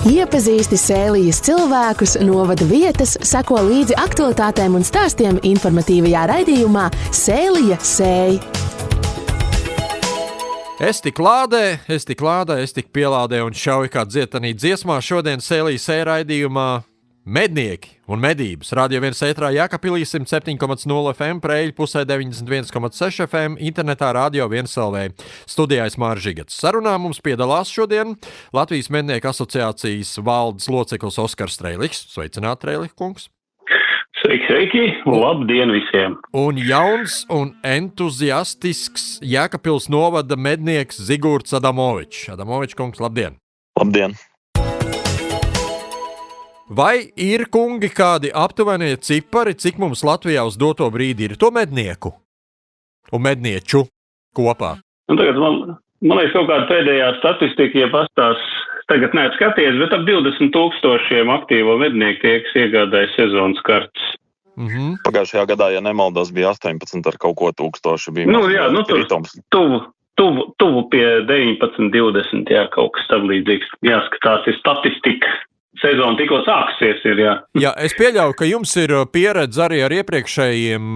Iepazīsti Sēlijas cilvēkus, novada vietas, seko līdzi aktualitātēm un stāstiem informatīvajā raidījumā Sēlija sēj. Es tik lādē, es tik pielādē un šauju kā dzietanī dziesmā. Šodien Sēlija sēj raidījumā Mednieki un medības. Radio 1 ētrā Jēkabpilī 107,0 FM, Preiļu pusē 91,6 FM, internetā Radio 1 LV. Studijā Māris Žigats. Sarunā mums piedalās šodien Latvijas Mednieku asociācijas valdes loceklis Oskars Streiliks. Sveicināt, Streilika kungs! Sveiki! Labdien visiem! Un jauns un entuziastisks Jēkabpils novada mednieks Zigurds Adamovičs. Adamovičs kungs, labdien! Labdien! Vai ir, kungi, kādi aptuvenie cipari, cik mums Latvijā uz doto brīdi ir to mednieku un mednieču kopā? Tagad man liekas, kaut kāda pēdējā statistika, ja pastās, tagad neesmu skaties, bet ap 20,000 aktīvo mednieku tie, kas iegādāja sezonas kartes. Pagājušajā gadā, ja nemaldos, bija 18 ar kaut ko tūkstoši. Bija tuvu pie 19, 20, jā, kaut kas tam līdzīgs. Jāskatās, ir statistika. Sezona tikko sāksies ir, jā. Jā, es pieļauju, ka jums ir pieredze arī ar iepriekšējiem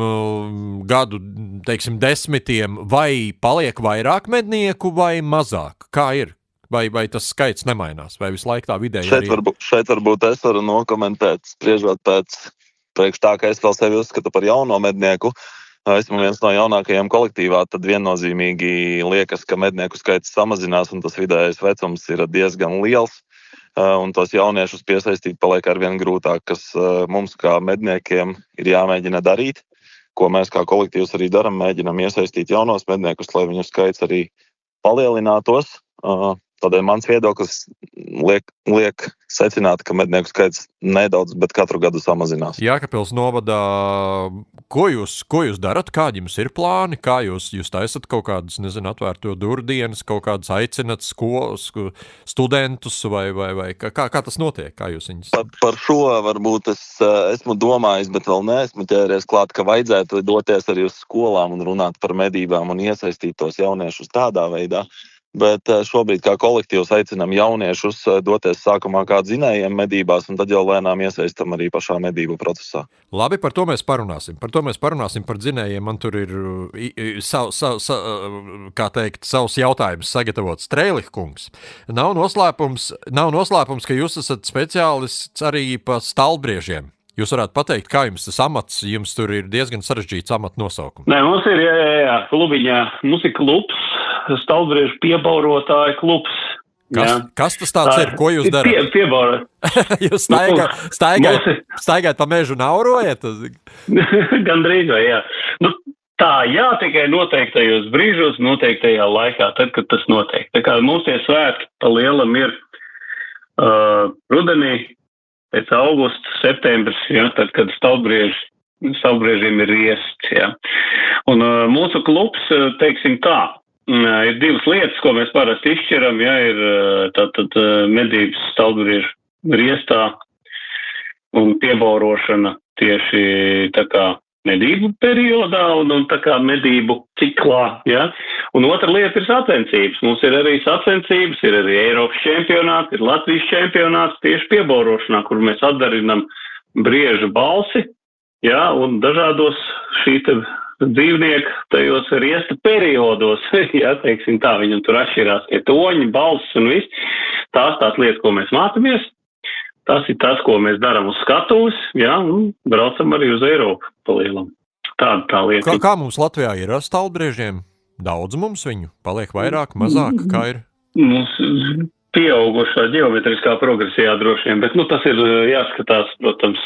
gadu, teiksim, desmitiem, vai paliek vairāk mednieku vai mazāk? Kā ir? Vai tas skaits nemainās? Vai visu laiku tā vidēji arī? Šeit varbūt es varu nokomentēt, spriežot priekš tā, ka es vēl sevi uzskatu par jauno mednieku. Esmu viens no jaunākajiem kolektīvā, tad viennozīmīgi liekas, ka mednieku skaits samazinās un tas vidējais vecums ir diezgan liels. Un tos jauniešus piesaistīt paliek arvien grūtāk, kas mums kā medniekiem ir jāmēģina darīt, ko mēs kā kolektīvs arī daram, mēģinam iesaistīt jaunos medniekus, lai viņu skaits arī palielinātos. Tādēļ mans viedoklis liek secināt, ka mednieku skaits nedaudz, bet katru gadu samazinās. Jēkabpils novadā, ko jūs darat? Kādi jums ir plāni? Kā jūs taisat kaut kādas, atvērto durdienas, kaut kādas aicinat skolas, studentus vai kā tas notiek? Kā jūs viņus? Par šo varbūt es esmu domājis, bet vēl neesmu ķēries klāt, ka vajadzētu doties arī uz skolām un runāt par medībām un iesaistīt tos jauniešus tādā veidā. Bet šobrīd kā kolektīvs aicinām jauniešus doties sākumā kā dzinējiem medībās un tad jau lēnām iesaistam arī pašā medību procesā. Labi, par to mēs parunāsim. Par dzinējiem. Man tur ir savs jautājums sagatavots. Streilika kungs. Nav noslēpums, ka jūs esat speciālists arī pa stalbriežiem. Jūs varētu pateikt, kā jums tas amats, jums tur ir diezgan sarežģīts amata nosaukums. Nē, mums ir, klubiņā, mums ir klubs, stalbriežu piebaurotāju klubs. Kas tas tāds ir? Ko jūs darat? Piebaurot. Jūs staigājat pa mežu un aurojat? Gandrīz vai, jā. Jā, tikai noteiktajos brīžos, noteiktajā laikā, tad, kad tas notiek. Tā kā mums tie svētki pa lielam ir rudenī, pēc augusta, septembris, tad, kad stalbriežiem ir riests, jā. Un mūsu klubs, teiksim tā, ir divas lietas, ko mēs parasti izšķiram, ir tātad medības stalbriežu riestā un piebaurošana tieši tā kā medību periodā un tā kā medību ciklā, jā. Un otra lieta ir sacensības. Mums ir arī sacensības, ir arī Eiropas čempionāts, ir Latvijas čempionāts tieši piebaurošanā, kur mēs atdarinam briežu balsi, jā, un dažādos šī dzīvnieku tajos riesta periodos, jā, teiksim tā, viņam tur atšķirās toņi, balsis un viss. Tās lietas, ko mēs mācāmies, tas ir tas, ko mēs darām uz skatuves, jā, un braucam arī uz Eiropu palielam. Tā lieta. Kā mums Latvijā ir ar stalbriežiem? Daudz mums viņu? Paliek vairāk, mazāk? Kā ir? Mums pieaugušā ģeometriskā progresijā droši vien, bet tas ir jāskatās, protams,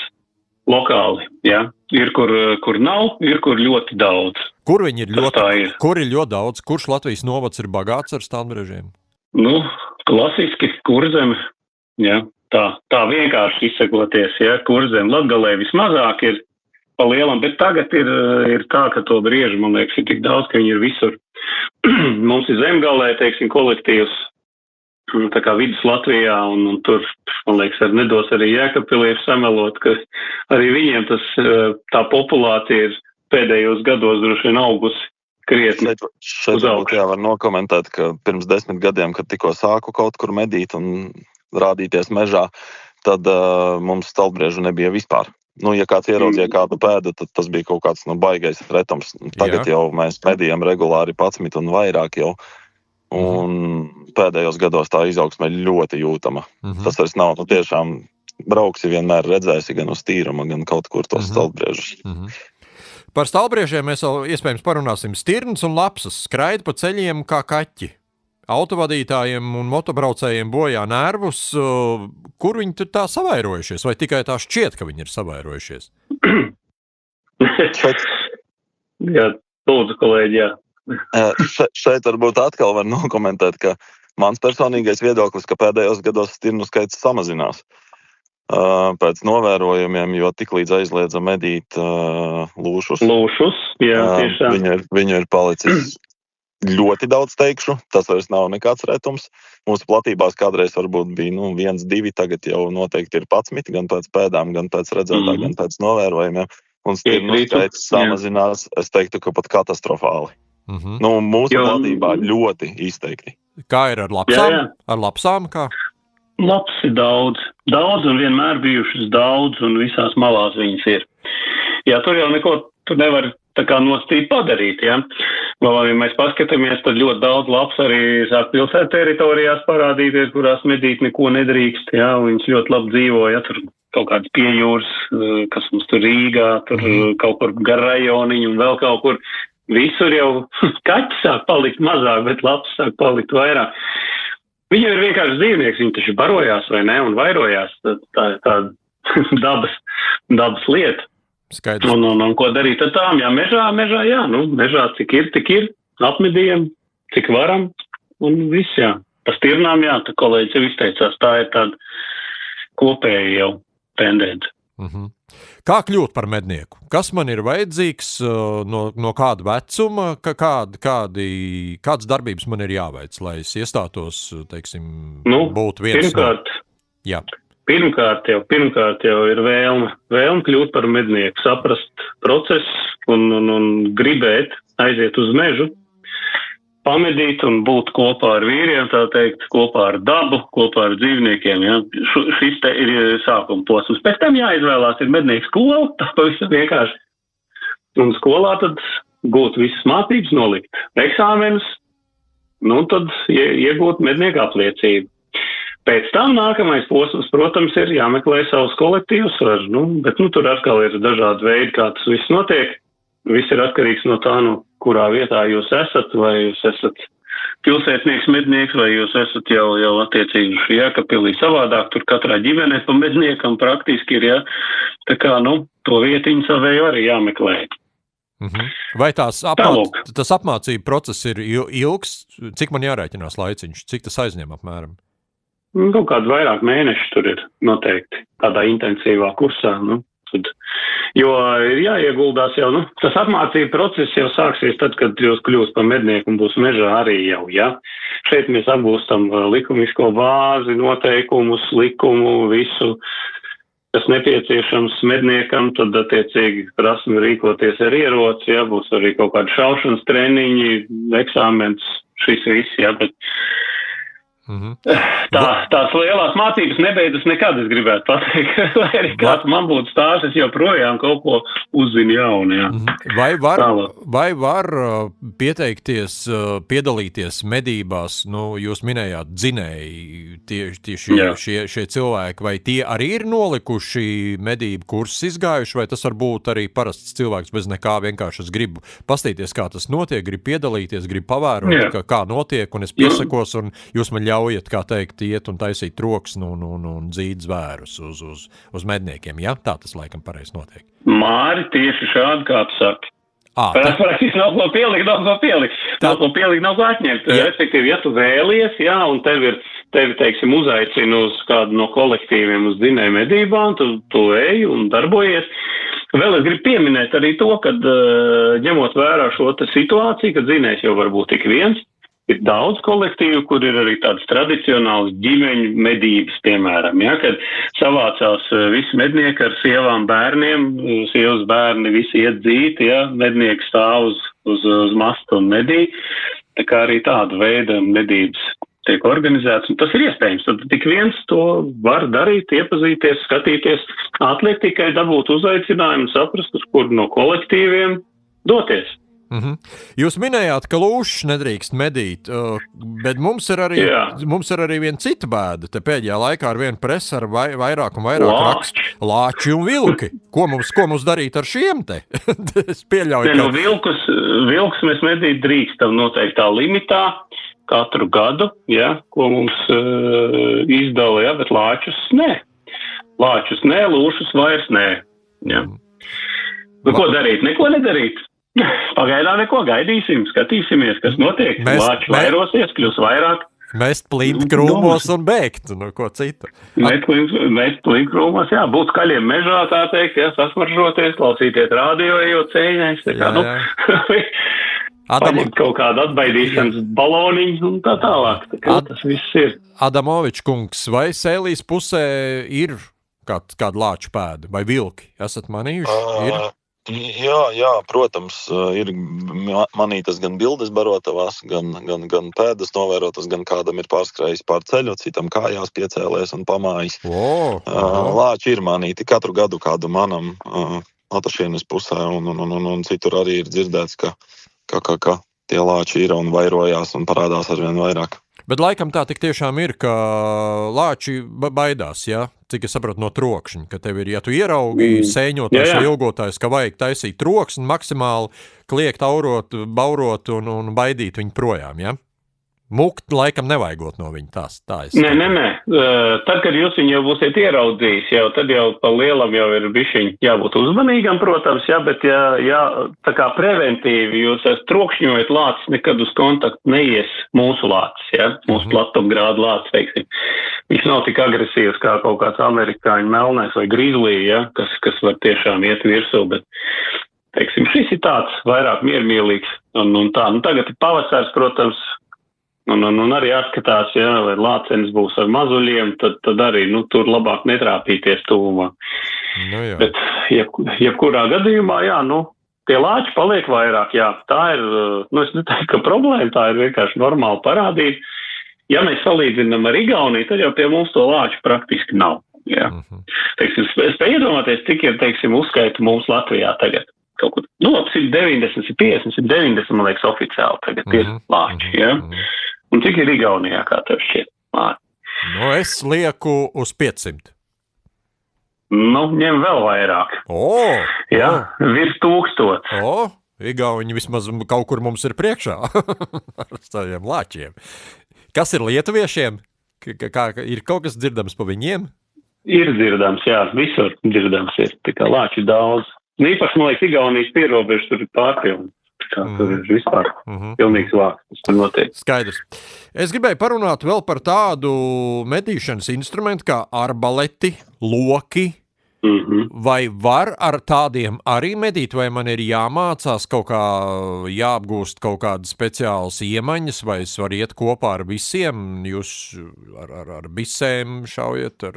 lokāli. Jā. Ir, kur nav, ir, kur ļoti daudz. Kur viņi ir ļoti daudz? Kurš Latvijas novads ir bagāts ar stalbriežiem? Klasiski Kurzeme. Jā. Tā vienkārši izsakoties, jā, Kurzeme. Latgalē vismazāk ir pa lielam, bet tagad ir tā, ka to briežu, man liekas, ir tik daudz, ka viņi ir visur. Mums ir Zemgalē, teiksim, kolektīvs, tā kā vidus Latvijā, un tur, man liekas, nedos arī Jēkabpilī ir samelot, ka arī viņiem tā populācija ir pēdējos gados droši vien augusi krietni. Šeit var nokomentēt, ka pirms 10 gadiem, kad tikko sāku kaut kur medīt un rādīties mežā, tad mums stalbriežu nebija vispār. Ja kāds ieraudzīja kādu pēdu, tad tas bija kaut kāds baigais retums. Tagad jau mēs medījam regulāri 11 un vairāk jau. Un pēdējos gados tā izaugsme ļoti jūtama. Tas vairs nav, tiešām brauksi vienmēr redzēsi gan uz tīruma, gan kaut kur tos stalbriežus. Par stalbriežiem mēs vēl iespējams parunāsim. Stirnas un lapsas skraida pa ceļiem kā kaķi. Autovadītājiem un motobraucējiem bojā nervus. Kur viņi tur tā savairojušies? Vai tikai tā šķiet, ka viņi ir savairojušies? Jā, lūdzu, kolēģi, jā. Šeit varbūt atkal var nokomentēt, ka mans personīgais viedoklis, ka pēdējos gados stirnu skaits samazinās. Pēc novērojumiem, jo tik līdz aizliedza medīt lūšus. Lūšus, jā, tiešām. Viņu ir palicis ļoti daudz, teikšu. Tas vairs nav nekāds retums. Mūsu platībās kādreiz varbūt bija 1, 2, tagad jau noteikti ir 11, gan pēc pēdām, gan pēc redzētā, gan pēc novērojumiem. Un stirnu skaits samazinās, es teiktu, ka pat katastrofāli. Mūsu platībā ļoti izteikti. Kā ir ar lapsām? Jā. Ar lapsām kā? Laps ir daudz un vienmēr bijušas daudz, un visās malās viņas ir. Jā, tur jau neko, tur nevar tā kā nostīt padarīt, jā. Ja mēs paskatāmies, tad ļoti daudz laps arī sāk pilsēt teritorijās parādīties, kurās medīt neko nedrīkst, jā, viņas ļoti labi dzīvo, jā, tur kaut kāds piejūras, kas mums tur Rīgā, tur kaut kur gar rajoniņu un vēl kaut kur. Visur jau kaķi sāk palikt mazāk, bet lapas sāk palikt vairāk. Viņi ir vienkārši dzīvnieks, viņi taču barojās vai ne, un vairojās. Tā ir tāda dabas lieta. Skaidrs. Un ko darīt ar tām? Jā, mežā, jā, mežā cik ir, tik ir, apmedījam, cik varam, un viss, jā. Pa stirnām, jā, tā kolēģis jau izteicās, tā ir tāda kopēja jau tendence. Kā kļūt par mednieku? Kas man ir vajadzīgs no kāda vecuma, kādas darbības man ir jāveic, lai es iestātos, teiksim, būtu viens Pirmkārt jau ir vēlme kļūt par mednieku, saprast procesu un gribēt aiziet uz mežu, pamedīt un būt kopā ar vīriem, tā teikt, kopā ar dabu, kopā ar dzīvniekiem. Ja? Šis te ir sākuma posms. Pēc tam jāizvēlās ir mednieku skola, tā pavisam vienkārši. Un skolā tad gūt visas mācības, nolikt eksāmenus, tad iegūt mednieku apliecību. Pēc tam nākamais posms, protams, ir jāmeklē savus kolektīvus, bet tur atkal ir dažādi veidi, kā tas viss notiek. Viss ir atkarīgs no tā, kurā vietā jūs esat, vai jūs esat pilsētnieks, mednieks, vai jūs esat jau attiecīgi Jēkabpilī savādāk, tur katrā ģimenē pa medniekam praktiski ir, jā. Tā kā, to vietiņu savēju arī jāmeklē. Vai tas apmācību process ir ilgs? Cik man jārēķinās laiciņš? Cik tas aizņem apmēram? Kaut kādu vairāk mēnešu tur ir noteikti tādā intensīvā kursā, Jo ir jāieguldās jau, tas apmācību process jau sāksies tad, kad jūs kļūst par mednieku un būs mežā arī jau, ja. Šeit mēs apgūstam likumisko bāzi, noteikumus, likumu, visu, kas nepieciešams medniekam, tad attiecīgi prasmi rīkoties ar ieroci, ja, būs arī kaut kādi šaušanas treniņi, eksāmens, šis viss, ja, bet tās lielās mācības nebeidzas nekad, es gribētu pateikt, lai arī kāds man būtu stāsts, es joprojām kaut ko uzzinu jaunu, jā. Vai var pieteikties, piedalīties medībās, jūs minējāt dzinēji, šie cilvēki, vai tie arī ir nolikuši medību kursus izgājuši, vai tas var būt arī parasts cilvēks bez nekā, vienkārši es gribu pastīties, kā tas notiek, gribu piedalīties, gribu pavērot, kā notiek, un es piesakos, un jūs man ļaujat, kā teikt, iet un taisīt troksni un dzīt zvērus uz medniekiem, ja? Tā tas laikam pareizi notiek. Māri, tieši šādi, kā tu saki. Praktiski nav ko pielikt. Nav ko pielikt, nav ko atņemt. Respektīvi, ja tu vēlies, jā, un tevi, teiksim, uzaicina uz kādu no kolektīviem uz dzinēju medībām, tu ej un darbojies. Vēl es gribu pieminēt arī to, kad ņemot vērā šo situāciju, kad dzinējs jau var būt tik viens, ir daudz kolektīvu, kur ir arī tādas tradicionālas ģimeņu medības, piemēram, ja, kad savācās visi mednieki ar sievām bērniem, sievas bērni visi iet dzīt, ja, mednieki stāv uz mastu un medī, tā kā arī tāda veida medības tiek organizēts, un tas ir iespējams. Tad tik viens to var darīt, iepazīties, skatīties, atliek tikai dabūt uzaicinājumu, saprast, uz kuru no kolektīviem doties. Jūs minējāt, ka lūšas nedrīkst medīt, bet mums ir arī viena cita bēda. Te pēdējā laikā ar vienu presi ar vairāk un vairāk rakstu lāči un vilki. Ko mums darīt ar šiem te? Es pieļauju, ka... Vilks mēs medīt drīkstam noteiktā limitā katru gadu, ko mums izdala, bet lāčus nē. Lāčus nē, lūšas vairs nē. Ko darīt? Neko nedarīt. Pagaidām neko, gaidīsim, skatīsimies, kas notiek. Lāči vairosies, kļūs vairāk. Mest plīnt krūmos un bēgt, ko citu. Mest plīnt krūmos, būt skaļiem mežā, tā teikt, sasmaržoties, klausīties radio, jo cēņais, paņemt kaut kādu atbaidīšanas baloniņu un tā tālāk. Tas viss ir. Adamovičs kungs, vai Sēlijas pusē ir kāda lāču pēda vai vilki? Esat manījuši? Ir? Jā, protams, ir manītas gan bildes barotavās, gan pēdas novērotas, gan kādam ir pārskrējis pār ceļu, citam kājās piecēlēs un pamājis. Lāči ir manīti katru gadu kādu manam Atašienes pusē, un citur arī ir dzirdēts, ka tie lāči ir un vairojās un parādās arvien vairāk. Bet laikam tā tik tiešām ir, ka lāči baidās, cik es saprotu no trokšņa, ka tev ir, ja tu ieraugi sēņotājs vai ilgotājs, ka vajag taisīt troksni, maksimāli kliegt, aurot, baurot un baidīt viņu projām, Mukt laikam nevajagot no viņa, tā es. Nē. Tad, kad jūs viņu jau būsiet ieraudzījis, tad jau pa lielam jau ir bišķiņ jābūt uzmanīgam, protams, bet tā kā preventīvi jūs trokšņojat lācis, nekad uz kontaktu neies mūsu lācis, mūsu platumgrādu lācis, teiksim. Viņš nav tik agresīvs kā kaut kāds amerikāņu melnais vai grizlī, kas var tiešām iet virsū, bet, teiksim, šis ir tāds vairāk miermīlīgs un tā. Tagad ir pavasars, protams, un arī atskatās, vai lācenis būs ar mazuļiem, tad arī, tur labāk netrāpīties tuvumā. Bet, jebkurā gadījumā, tie lāči paliek vairāk, tā ir, es neteiktu, ka problēma, tā ir vienkārši normāla parādība. Ja mēs salīdzinām ar Igauniju, tad jau pie mums to lāču praktiski nav, Teiksim, es iedomāties, cik ir, teiksim, uzskaita mums Latvijā tagad. Kaut kur, 190, 150, 190, man liekas, oficiāli tagad ir lāči, Un cik ir Igaunijā, kā tev šķiet? Es lieku uz 500. Ņem vēl vairāk. Virs 1000. Igauni vismaz kaut kur mums ir priekšā ar saviem lāčiem. Kas ir lietuviešiem? Ir kaut kas dzirdams pa viņiem? Ir dzirdams, visur dzirdams ir. Tā kā lāči daudz. Īpaši, man liekas, Igaunijas pierobežas tur ir pārpilni. Tur ir vispār pilnīgs vārds, kas tur notiek. Skaidrs. Es gribēju parunāt vēl par tādu medīšanas instrumentu kā arbaleti, loki. Vai var ar tādiem arī medīt, vai man ir jāmācās kaut kā, jāapgūst kaut kādas speciālas iemaņas, vai es varu iet kopā ar visiem? Jūs ar bisēm šaujat,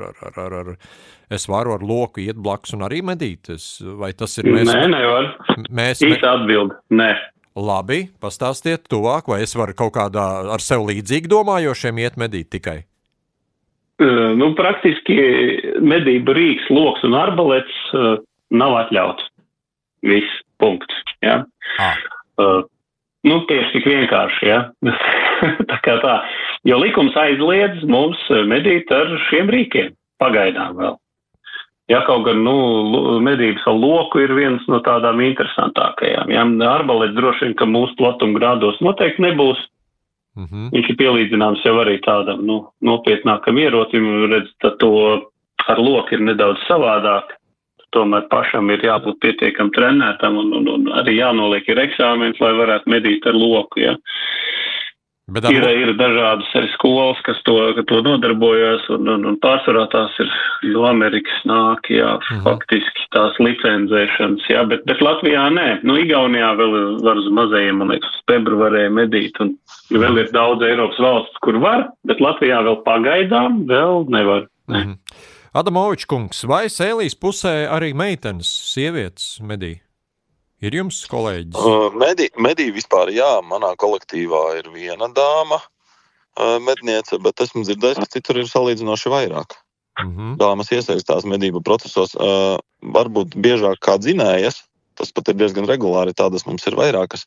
es varu ar loku iet blakus un arī medīt? Vai tas ir mēs? Nē, nevar. Īsta atbilde, nē. Labi, pastāstiet tuvāk, vai es varu kaut kādā ar sev līdzīgi domājošiem iet medīt tikai? Praktiski medību rīks, loks un arbalets nav atļauts. Viss, punkts, tieši tik vienkārši, Tā kā tā, jo likums aizliedz mums medīt ar šiem rīkiem, pagaidām vēl. Kaut gan, medības ar loku ir viens no tādām interesantākajām, Arbalets droši vien, ka mūsu platumgrādos noteikti nebūs. Viņš ir pielīdzināms jau arī tādam, nopietnākam ierotim, redz, tad to ar loku ir nedaudz savādāk. Tomēr pašam ir jābūt pietiekam trenētam un arī jānoliek ir eksāmens, lai varētu medīt ar loku, Ir dažādas arī skolas, kas to nodarbojas, un pārsvarā tās ir no Amerikas nāk, faktiski tās licenzēšanas, bet Latvijā nē. Igaunijā vēl var uz mazajiem, man liekas, uz Pebru varēja medīt, un vēl ir daudz Eiropas valsts, kur var, bet Latvijā vēl pagaidām vēl nevar. Adamovičs kungs, vai Sēlijas pusē arī meitenes, sievietes medī? Ir jums kolēģis? Medī vispār, manā kolektīvā ir viena dāma, medniece, bet esmu dzirdējis, ka citur ir salīdzinoši vairāk. Dāmas iesaistās medību procesos, varbūt biežāk kā dzinējas, tas pat ir diezgan regulāri, tādas mums ir vairākas,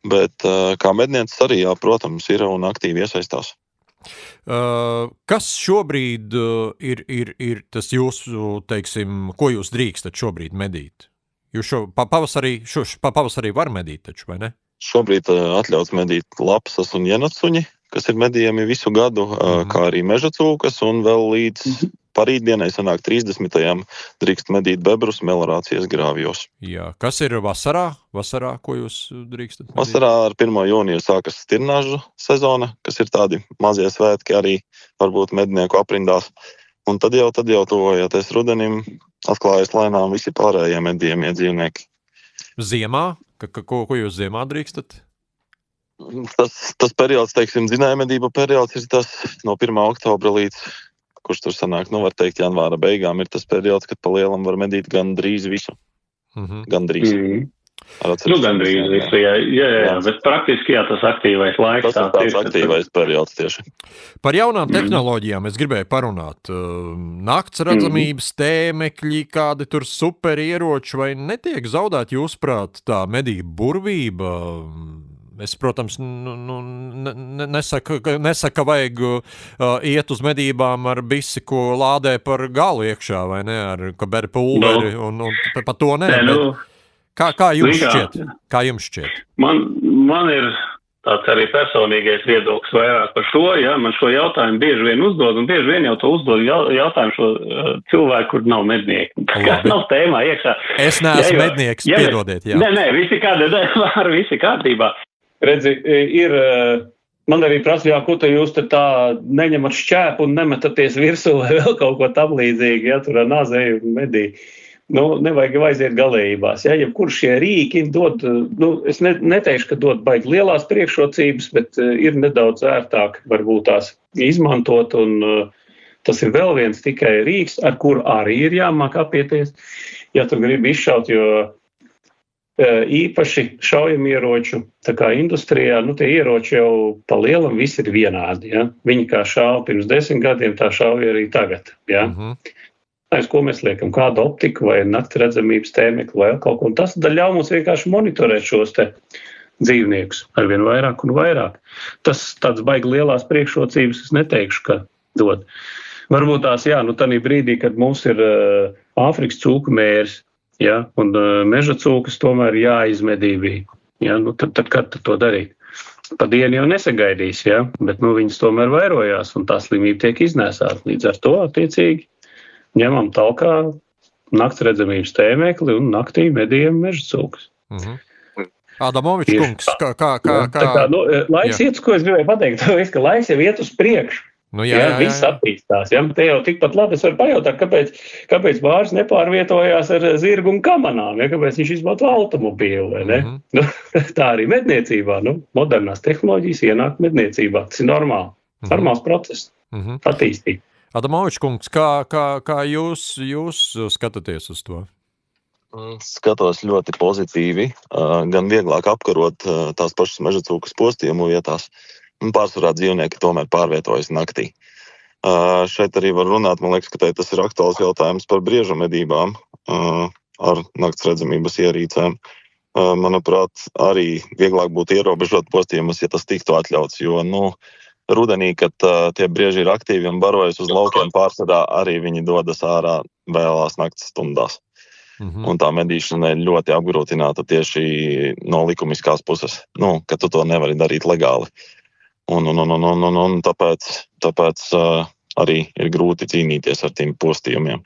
bet kā mednieces arī, jā, protams, ir un aktīvi iesaistās. Kas šobrīd ir tas jūsu, teiksim, ko jūs drīkstat šobrīd medīt? Jūs pavasarī var medīt taču, vai ne? Šobrīd atļauts medīt lapsas un jenatsuņi, kas ir medījami visu gadu, kā arī meža cūkas, un vēl līdz parītdienai sanāk 30. drīkst medīt bebrus melorācijas grāvjos. Jā, kas ir vasarā? Vasarā, ko jūs drīkstat medīt? Vasarā ar 1. jūniju sākas stirnāžu sezona, kas ir tādi mazie svētki arī varbūt mednieku aprindās. Un tad jau tuvojoties rudenim, atklājas lēnām visi pārējie medījamie dzīvnieki. Ziemā? Ko jūs ziemā drīkstat? Tas periods, teiksim, dzinējmedību periods ir tas no 1. oktobra līdz, kurš tur sanāk, var teikt, janvāra beigām ir tas periods, kad pa lielam var medīt gandrīz visu. Gandrīz. Gandrīz visu, jā, bet praktiski, jā, tas aktīvais laiks. Tas ir tāds aktīvais periods tieši. Par jaunām tehnoloģijām es gribēju parunāt. Nakts redzamības tēmekļi, kādi tur superieroči, vai netiek zaudēt jūsuprāt tā medību burvība? Es, protams, nesaku, ka vajag iet uz medībām ar bisi, ko lādē par galu iekšā, vai ne, ar kaberi pulveri, un pa to ne. Kā jums šķiet? Man ir tāds arī personīgais viedoklis vairāk par šo, ja, man šo jautājumu bieži vien uzdod, un bieži vien jau to uzdod jautājumu šo cilvēku, kur nav mednieki. Tā nav tēmā iekšā. Es neesmu mednieks, piedodiet, jā. Nē, visi kārtībā. Redzi, man arī prasa, ko te jūs tā neņemat šķēpu un nemetaties virsū vai vēl kaut ko tam līdzīgi, ja tur ar nāzēju medī. Nevajag aiziet galējībās. Ja kur šie rīki dod, es neteikšu, ka dod baigi lielās priekšrocības, bet ir nedaudz ērtāk varbūt tās izmantot, un tas ir vēl viens tikai rīks, ar kuru arī ir jāmāk apieties, ja tu gribi izšaut, jo īpaši šaujamieroču, tā kā industrijā, tie ieroči jau pa lielam visi ir vienādi, ja? Viņi kā šauja pirms 10 gadiem, tā šauja arī tagad, ja? Aiz ko mēs liekam, kādu optiku vai naktredzamības tēmekli vai kaut ko, un tas ļauj mums vienkārši monitorēt šos te dzīvniekus arvien vairāk un vairāk. Tas tāds baigi lielās priekšrocības, es neteikšu, ka dod. Varbūt tās, tādā brīdī, kad mums ir Āfrikas cūku mērs, ja, un meža cūkas tomēr jāizmedībī. Ja, tad kad to darīt? Pa dienu jau nesagaidīs, ja, bet viņas tomēr vairojās, un tā slimība tiek iznēsāta. Līdz ar to, attiecīgi, ņemam talkā naktsredzamības tēmekli un naktī medījam meža cūkas. Adamovičs kungs, kā? Laiks iet, ko es gribēju pateikt, ka laiks jau iet uz priekšu. Viss attīstās. Ja? Te jau tikpat labi es varu pajautāt, kāpēc Bārs nepārvietojās ar zirgu un kamanām, ja? Kāpēc viņš izmanto automobīlu, vai ne? Tā arī medniecībā, modernās tehnoloģijas ienāk medniecībā. Tas ir normāls process, attīstīt. Adamovičs kungs, kā jūs skatāties uz to? Skatos ļoti pozitīvi, gan vieglāk apkarot tās pašas meža cūkas postījumu vietās. Pārsvarā dzīvnieki tomēr pārvietojas naktī. Šeit arī var runāt, man liekas, ka tas ir aktuāls jautājums par briežu medībām ar naktsredzamības ierīcēm. Manuprāt, arī vieglāk būtu ierobežot postījumus, ja tas tiktu atļauts, jo, rudenī, kad tie brieži ir aktīvi un barojas uz laukiem, pārsvarā arī viņi dodas ārā vēlās nakts stundās. Un tā medīšana ir ļoti apgrūtināta tieši no likumiskās puses, ka tu to nevari darīt legāli. Un tāpēc arī ir grūti cīnīties ar tiem postījumiem.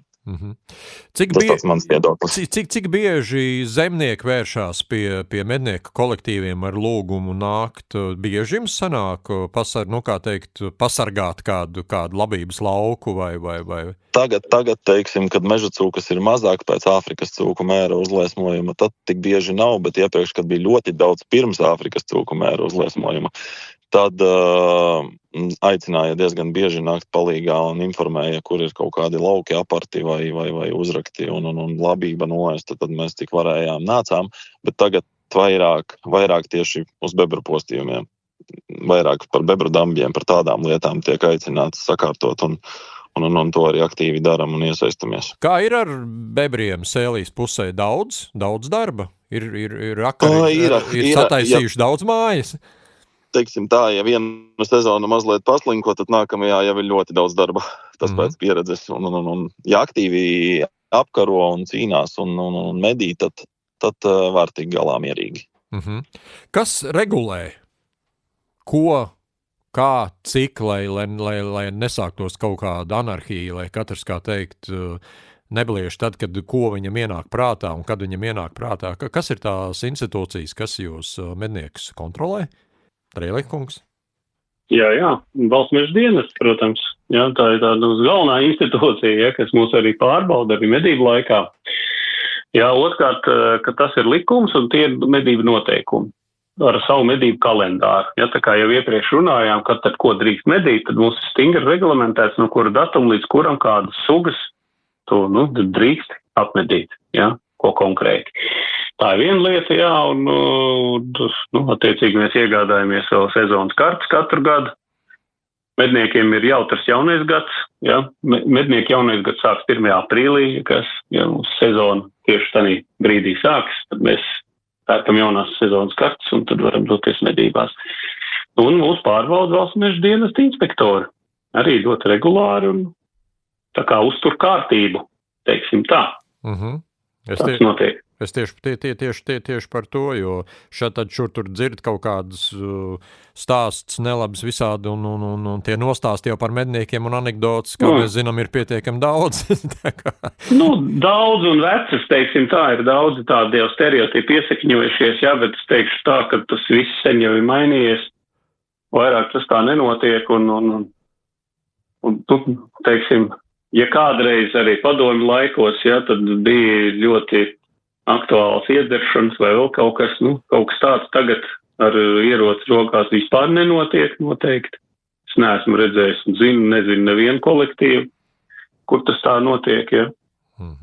Cik bieži zemnieki vēršās pie mednieku kolektīviem ar lūgumu nākt? Bieži jums sanāk pasargāt kādu labības lauku vai? Tagad teiksim, kad meža cūkas ir mazāk pēc Āfrikas cūku mēra uzliesmojuma, tad tik bieži nav, bet iepriekš, kad bija ļoti daudz pirms Āfrikas cūku mēra uzliesmojuma, tad aicināja diezgan bieži nākt palīgā un informēja, kur ir kaut kādi lauki aparti vai uzrakti un labība nolaista, tad mēs tik varējām nācām, bet tagad vairāk tieši uz bebru postījumiem. vairāk par bebru dambjiem, par tādām lietām tiek aicināts sakārtot un to arī aktīvi daram un iesaistamies. Kā ir ar bebriem Sēlijas pusē? Daudz darba? Ir akari, ir sataisījuši daudz mājas? Teiksim tā, ja viena sezona mazliet paslinko, tad nākamajā jau ir ļoti daudz darba. Tas pēc pieredzes. Un ja aktīvi apkaro un cīnās un medī, tad var tikt galā mierīgi. Kas regulē? Ko? Kā, cik, lai nesāktos kaut kāda anarhija, lai katrs, kā teikt, nebliež tad, ko viņam ienāk prātā un kad viņam ienāk prātā. Kas ir tās institūcijas, kas jūs medniekus kontrolē? Trēlikungs? Jā, Valsts meža dienests, protams. Jā, tā ir tāda galvenā institūcija, kas mūs arī pārbauda arī medību laikā. Jā, otrkārt, ka tas ir likums un tie ir medību noteikumi ar savu medību kalendāru. Ja, tā kā jau iepriekš runājām, kad tad ko drīkst medīt, tad mums ir stingri reglamentēts, no kura datuma līdz kuram kādas sugas to drīkst apmedīt, ja, ko konkrēti. Tā ir viena lieta, jā, un attiecīgi mēs iegādājamies vēl sezonas kartes katru gadu. Medniekiem ir jautrs jaunais gads, ja, mednieku jaunais gads sāks 1. aprīlī, kas, ja mums sezona tieši tādā brīdī sāks, tad mēs pērkam jaunās sezonas kartes un tad varam doties medībās. Un mūs pārbauda Valsts meža dienesta inspektori. Arī ļoti regulāri un tā kā uztur kārtību, teiksim tā. Tas notiek. Es tieši par to, jo šur tur dzird kaut kādas stāsts nelabas visādi un tie nostāsti jau par medniekiem un anekdotas, kā mēs zinām, ir pietiekami daudz. Daudz un vecas, teiksim tā, ir daudzi tādi jau stereotipi iesakņojušies, jā, bet es teikšu tā, ka tas viss sen jau ir mainījies. Vairāk tas tā nenotiek un teiksim, ja kādreiz arī padomju laikos, jā, tad bija ļoti aktuāls iederšanas vai vēl kaut kas, kaut kas tāds tagad ar ieroci rokās vispār nenotiek noteikti. Es neesmu redzējis un nezinu nevienu kolektīvu, kur tas tā notiek, ja.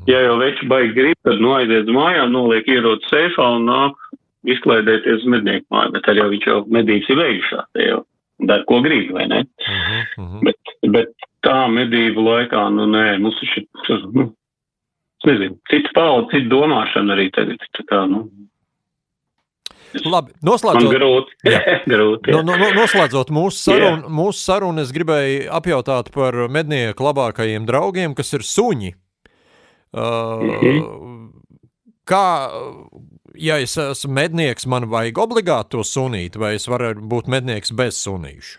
Ja jau veči baigi grib, tad aiziet uz mājām, noliek ieroci seifā un nāk izklaidēties mednieku māju, bet arī viņš jau medības ir veikušās, jau dar, ko grib, vai ne? Bet tā medību laikā, nē, mums ir nezinu, cita paudze, cita domāšana arī tagad. Tā kā, Labi, noslēdzot. Man grūti. Noslēdzot mūsu sarunu, es gribēju apjautāt par mednieku labākajiem draugiem, kas ir suņi. Kā, ja es esmu mednieks, man vajag obligāti to sunīti, vai es varu būt mednieks bez sunīšu?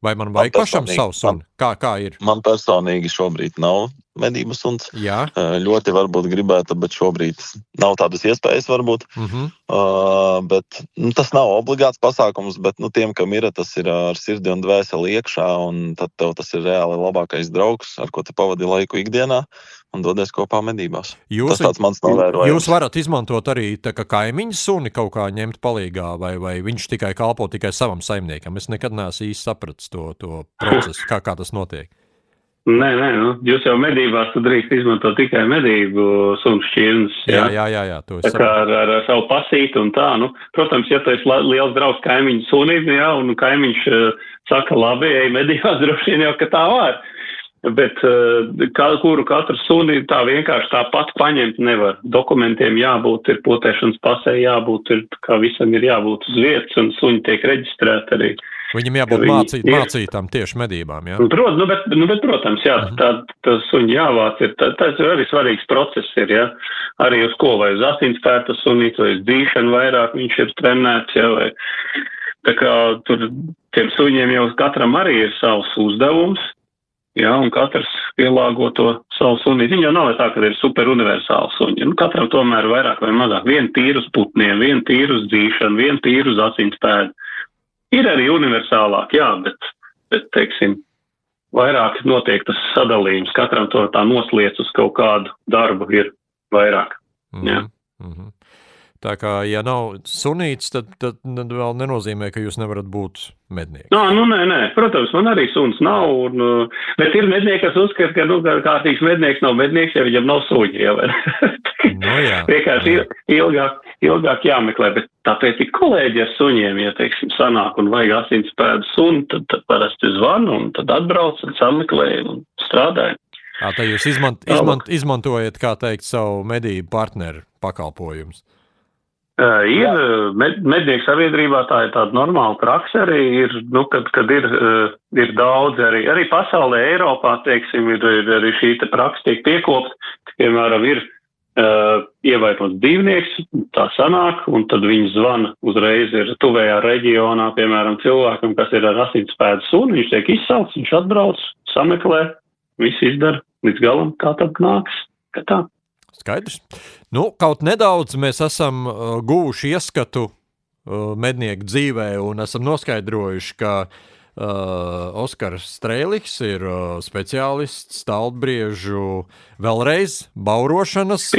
Vai man vajag pašam savu suni? Kā ir? Man personīgi šobrīd nav medības suns. Ļoti varbūt gribētu, bet šobrīd nav tādas iespējas varbūt. Bet tas nav obligāts pasākums, bet tiem, kam ir, tas ir ar sirdi un dvēseli iekšā, un tad tev tas ir reāli labākais draugs, ar ko te pavadi laiku ikdienā un dodies kopā medībās. Tas tāds mans novērojums. Jūs varat izmantot arī tā kā kaimiņu suni kaut kā ņemt palīgā, vai viņš tikai kalpo tikai savam saimniekam? Es nekad neesmu īsti sapratis to procesu, kā tas notiek. Nē, jūs jau medībās tu drīkst izmantot tikai medību sunu šķirnes. Jā, to es saprotu. Tā kā ar savu pasītu un tā, protams, ja tu esi liels draugs kaimiņu sunim, jā, un kaimiņš saka, labi, ej medībās, droši vien jau, ka tā var. Bet kuru katru suni tā vienkārši tāpat paņemt nevar. Dokumentiem jābūt, ir potēšanas pasē jābūt, kā visam ir jābūt uz vietas, un suņi tiek reģistrēti arī. Viņam jābūt mācītām tieši medībām, jā? Bet, protams, jā, tā suņi jāvāc ir, tas ir arī svarīgs process ir, jā. Arī uz ko, vai uz asinspērta sunīt, vai uz dzīšanu vairāk viņš ir trenēts, jā, vai. Tā kā tur tiem suņiem jau katram arī ir savs uzdevums, jā, un katrs pielāgo to savu sunīt. Viņa jau nav tā, ka ir super universāli suņi. Katram tomēr vairāk vai mazāk. Vienu tīru uz putniem, vienu tīru uz dzīšanu, vienu tīru uz asinspēdu. Ir arī universālāk, jā, bet teiksim, vairāk notiek tas sadalījums. Katram to tā nosliec uz kaut kādu darbu ir vairāk. Jā. Tā kā, ja nav sunīts, tad vēl nenozīmē, ka jūs nevarat būt mednieki. Nē. Protams, man arī suns nav, bet ir mednieki, kas uzskata, ka kārtīgs mednieks nav mednieks, ja viņam nav suņi. Jā. Vienkārši ilgāk jāmeklē, bet tāpēc ir kolēģi ar suņiem, ja, teiksim, sanāk un vajag asinspēdu suni, tad parasti zvanu un tad atbrauc un sameklē un strādāja. Tā jūs izmantojat, kā teikt, savu medību partneru pakalpojumus? Ir mednieku sabiedrībā tā ir tāda normāla praksa arī ir, kad ir daudz arī pasaulē, Eiropā, teiksim, ir arī šī te praksa tiek piekopta, piemēram, ir ievainots dzīvnieks, tā sanāk, un tad viņi zvana uzreiz ir tuvējā reģionā, piemēram, cilvēkam, kas ir ar asinspēdu suni, viņš tiek izsaukts, viņš atbrauc, sameklē, viss izdara līdz galam, kā tad nāks, ka tā. Skaidrs. Kaut nedaudz mēs esam guvuši ieskatu mednieku dzīvē un esam noskaidrojuši, ka Oskars Strēliks ir speciālists staldbriežu vēlreiz baurošanas.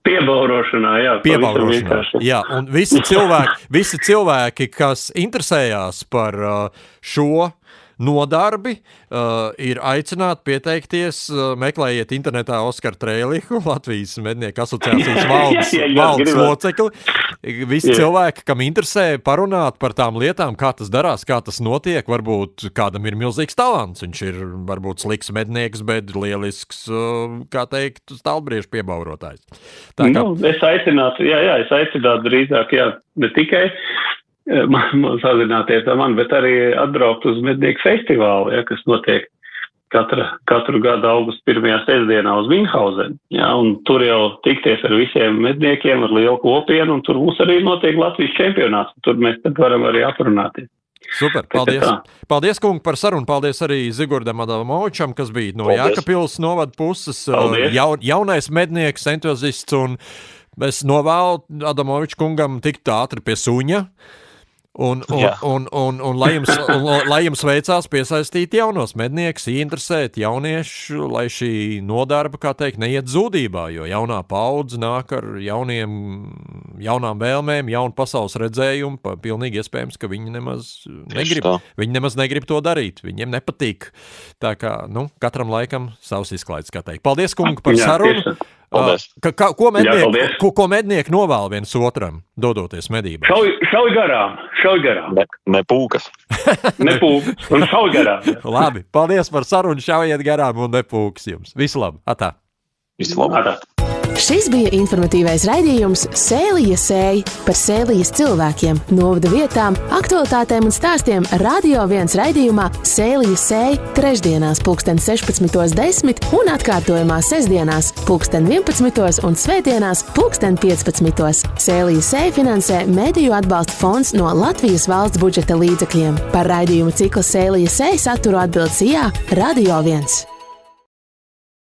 Piebaurošanā, jā. Piebaurošanā, jā. Un visi cilvēki, kas interesējās par šo nodarbi, ir aicināti pieteikties, meklējiet internetā Oskaru Strēliku, Latvijas mednieku asociācijas valdes locekli. Visi cilvēki, kam interesē parunāt par tām lietām, kā tas darās, kā tas notiek, varbūt kādam ir milzīgs talants, viņš ir varbūt sliks mednieks, bet lielisks, kā teikt, stalbriežu piebaurotājs. Es aicinātu drīzāk, jā, ne tikai man sazināties ar mani, bet arī atbraukt uz mednieku festivālu, ja, kas notiek katru gadu augusta 1. sestdienā uz Vinhauzeni. Ja, un tur jau tikties ar visiem medniekiem, ar lielu kopienu, un tur mums arī notiek Latvijas čempionāts. Tur mēs tad varam arī aprunāties. Super, paldies. Paldies, kungi, par sarunu. Paldies arī Zigurdam Adamovičam, kas bija no Jēkabpils novada puses. Jaunais mednieks, entuziasts, un es novēlu Adamoviču kungam tikt ātri pie suņa. Un lai jums veicās piesaistīt jaunos medniekus, interesēt jauniešu, lai šī nodarba, kā teikt, neiet zudībā, jo jaunā paudze nāk ar jaunām vēlmēm, jaunu pasaules redzējumu, pilnīgi iespējams, ka viņi nemaz negrib to darīt, viņiem nepatīk. Tā kā, katram laikam savs izklaides, kā teikt. Paldies, kungi, par sarunu. Ko mednieki novēl viens otram, dodoties medībā? Šauj garām. Ne pūkas. Ne pūkas, un šauj garām. Labi, paldies par sarunu, šaujiet garām un ne pūkas jums. Visu labi, atā. Visu labi. Atā. Šis bija informatīvais raidījums Sēlija sēj par Sēlijas cilvēkiem, novada vietām, aktualitātēm un stāstiem Radio 1 raidījumā Sēlija sēj trešdienās 16:10 un atkārtojumā sestdienās 11:11 un svētdienās 15:15. Sēlija sēj finansē Mediju atbalsta fonds no Latvijas valsts budžeta līdzekļiem. Par raidījumu cikla Sēlija sēj saturu atbildes jā, Radio 1.